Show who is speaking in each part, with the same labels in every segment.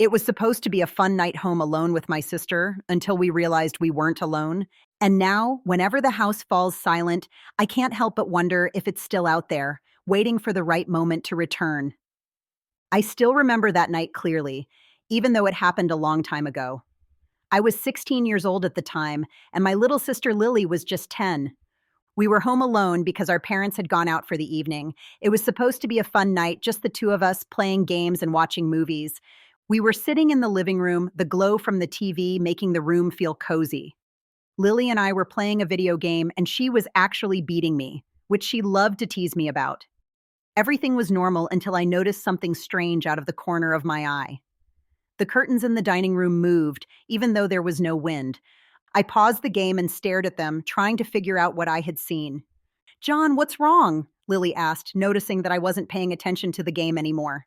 Speaker 1: It was supposed to be a fun night home alone with my sister until we realized we weren't alone. And now, whenever the house falls silent, I can't help but wonder if it's still out there, waiting for the right moment to return. I still remember that night clearly, even though it happened a long time ago. I was 16 years old at the time, and my little sister Lily was just 10. We were home alone because our parents had gone out for the evening. It was supposed to be a fun night, just the two of us playing games and watching movies. We were sitting in the living room, the glow from the TV making the room feel cozy. Lily and I were playing a video game, and she was actually beating me, which she loved to tease me about. Everything was normal until I noticed something strange out of the corner of my eye. The curtains in the dining room moved, even though there was no wind. I paused the game and stared at them, trying to figure out what I had seen. "John, what's wrong?" Lily asked, noticing that I wasn't paying attention to the game anymore.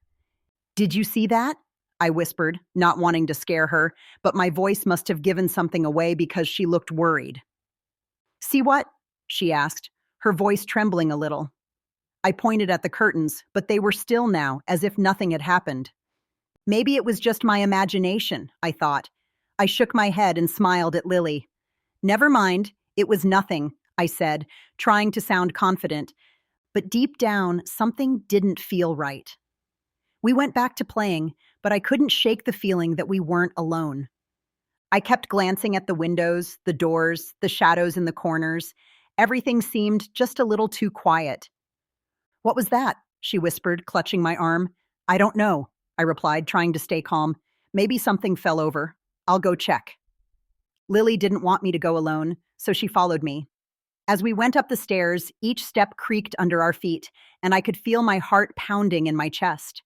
Speaker 1: "Did you see that?" I whispered, not wanting to scare her, but my voice must have given something away because she looked worried. "See what?" she asked, her voice trembling a little. I pointed at the curtains, but they were still now, as if nothing had happened. Maybe it was just my imagination, I thought. I shook my head and smiled at Lily. "Never mind, it was nothing," I said, trying to sound confident. But deep down, something didn't feel right. We went back to playing, but I couldn't shake the feeling that we weren't alone. I kept glancing at the windows, the doors, the shadows in the corners. Everything seemed just a little too quiet. "What was that?" she whispered, clutching my arm. "I don't know," I replied, trying to stay calm. "Maybe something fell over. I'll go check." Lily didn't want me to go alone, so she followed me. As we went up the stairs, each step creaked under our feet, and I could feel my heart pounding in my chest.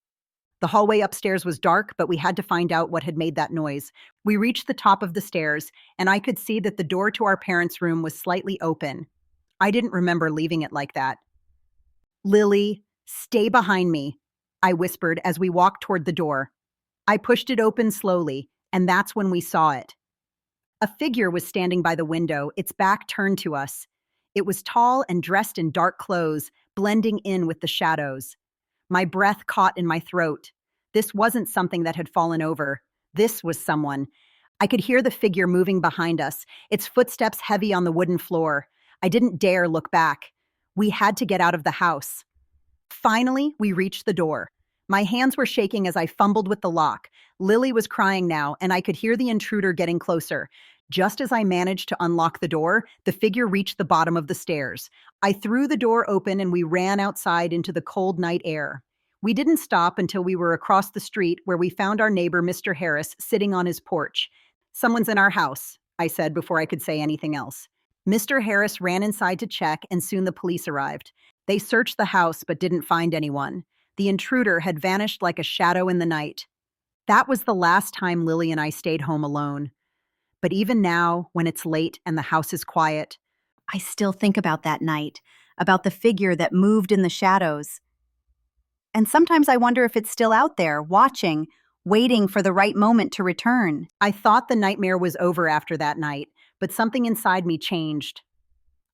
Speaker 1: The hallway upstairs was dark, but we had to find out what had made that noise. We reached the top of the stairs, and I could see that the door to our parents' room was slightly open. I didn't remember leaving it like that. "Lily, stay behind me," I whispered as we walked toward the door. I pushed it open slowly, and that's when we saw it. A figure was standing by the window, its back turned to us. It was tall and dressed in dark clothes, blending in with the shadows. My breath caught in my throat. This wasn't something that had fallen over. This was someone. I could hear the figure moving behind us, its footsteps heavy on the wooden floor. I didn't dare look back. We had to get out of the house. Finally, we reached the door. My hands were shaking as I fumbled with the lock. Lily was crying now, and I could hear the intruder getting closer. Just as I managed to unlock the door, the figure reached the bottom of the stairs. I threw the door open and we ran outside into the cold night air. We didn't stop until we were across the street where we found our neighbor, Mr. Harris, sitting on his porch. "Someone's in our house," I said before I could say anything else. Mr. Harris ran inside to check, and soon the police arrived. They searched the house but didn't find anyone. The intruder had vanished like a shadow in the night. That was the last time Lily and I stayed home alone. But even now, when it's late and the house is quiet, I still think about that night, about the figure that moved in the shadows. And sometimes I wonder if it's still out there, watching, waiting for the right moment to return. I thought the nightmare was over after that night, but something inside me changed.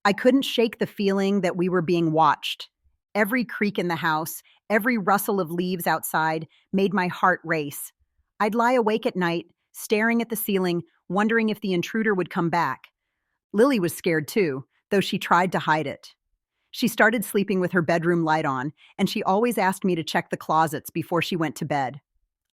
Speaker 1: I couldn't shake the feeling that we were being watched. Every creak in the house, every rustle of leaves outside made my heart race. I'd lie awake at night, staring at the ceiling, wondering if the intruder would come back. Lily was scared too, though she tried to hide it. She started sleeping with her bedroom light on, and she always asked me to check the closets before she went to bed.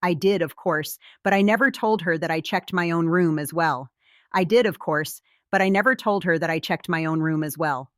Speaker 1: I did, of course, but I never told her that I checked my own room as well. I did, of course, but I never told her that I checked my own room as well.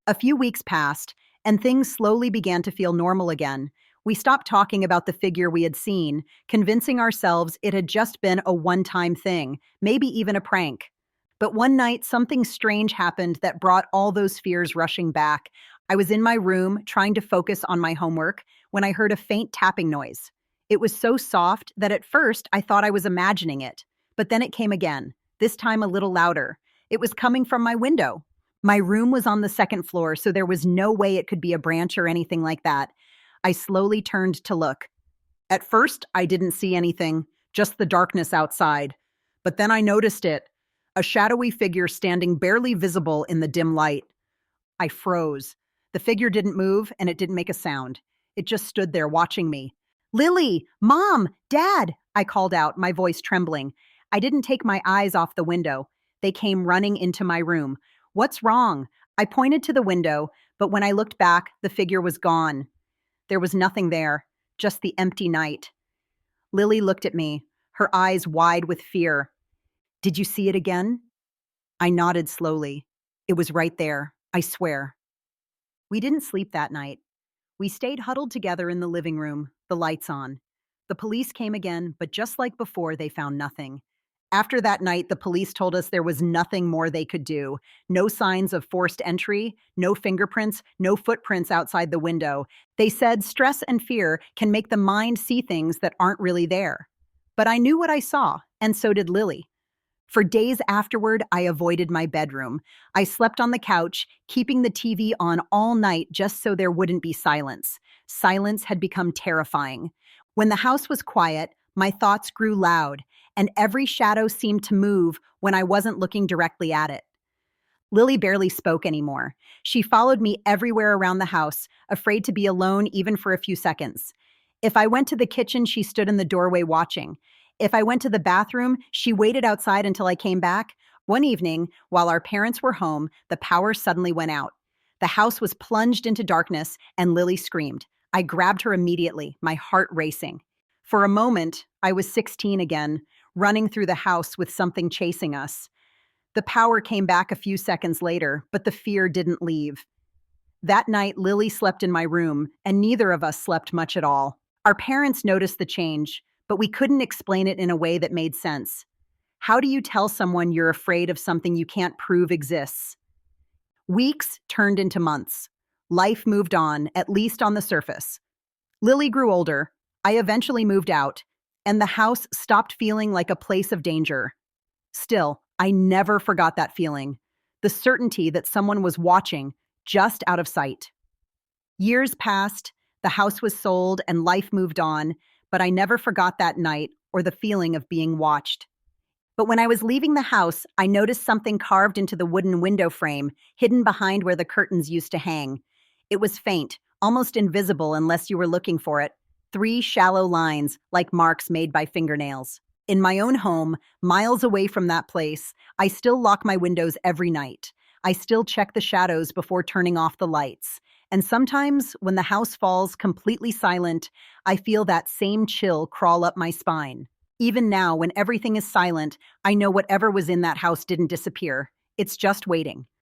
Speaker 1: A few weeks passed, and things slowly began to feel normal again. We stopped talking about the figure we had seen, convincing ourselves it had just been a one-time thing, maybe even a prank. But one night, something strange happened that brought all those fears rushing back. I was in my room, trying to focus on my homework, when I heard a faint tapping noise. It was so soft that at first I thought I was imagining it. But then it came again, this time a little louder. It was coming from my window. My room was on the second floor, so there was no way it could be a branch or anything like that. I slowly turned to look. At first, I didn't see anything, just the darkness outside. But then I noticed it, a shadowy figure standing barely visible in the dim light. I froze. The figure didn't move, and it didn't make a sound. It just stood there watching me. "Lily! Mom! Dad!" I called out, my voice trembling. I didn't take my eyes off the window. They came running into my room. What's wrong? I pointed to the window, but when I looked back, the figure was gone. There was nothing there, just the empty night. Lily looked at me, her eyes wide with fear. Did you see it again? I nodded slowly. It was right there, I swear. We didn't sleep that night. We stayed huddled together in the living room, the lights on. The police came again, but just like before, they found nothing. After that night, the police told us there was nothing more they could do. No signs of forced entry, no fingerprints, no footprints outside the window. They said stress and fear can make the mind see things that aren't really there. But I knew what I saw, and so did Lily. For days afterward, I avoided my bedroom. I slept on the couch, keeping the TV on all night just so there wouldn't be silence. Silence had become terrifying. When the house was quiet, my thoughts grew loud, and every shadow seemed to move when I wasn't looking directly at it. Lily barely spoke anymore. She followed me everywhere around the house, afraid to be alone even for a few seconds. If I went to the kitchen, she stood in the doorway watching. If I went to the bathroom, she waited outside until I came back. One evening, while our parents were home, the power suddenly went out. The house was plunged into darkness, and Lily screamed. I grabbed her immediately, my heart racing. For a moment, I was 16 again, running through the house with something chasing us. The power came back a few seconds later, but the fear didn't leave. That night, Lily slept in my room, and neither of us slept much at all. Our parents noticed the change, but we couldn't explain it in a way that made sense. How do you tell someone you're afraid of something you can't prove exists? Weeks turned into months. Life moved on, at least on the surface. Lily grew older. I eventually moved out, and the house stopped feeling like a place of danger. Still, I never forgot that feeling, the certainty that someone was watching, just out of sight. Years passed, the house was sold, and life moved on, but I never forgot that night or the feeling of being watched. But when I was leaving the house, I noticed something carved into the wooden window frame, hidden behind where the curtains used to hang. It was faint, almost invisible unless you were looking for it. 3 shallow lines, like marks made by fingernails. In my own home, miles away from that place, I still lock my windows every night. I still check the shadows before turning off the lights. And sometimes, when the house falls completely silent, I feel that same chill crawl up my spine. Even now, when everything is silent, I know whatever was in that house didn't disappear. It's just waiting.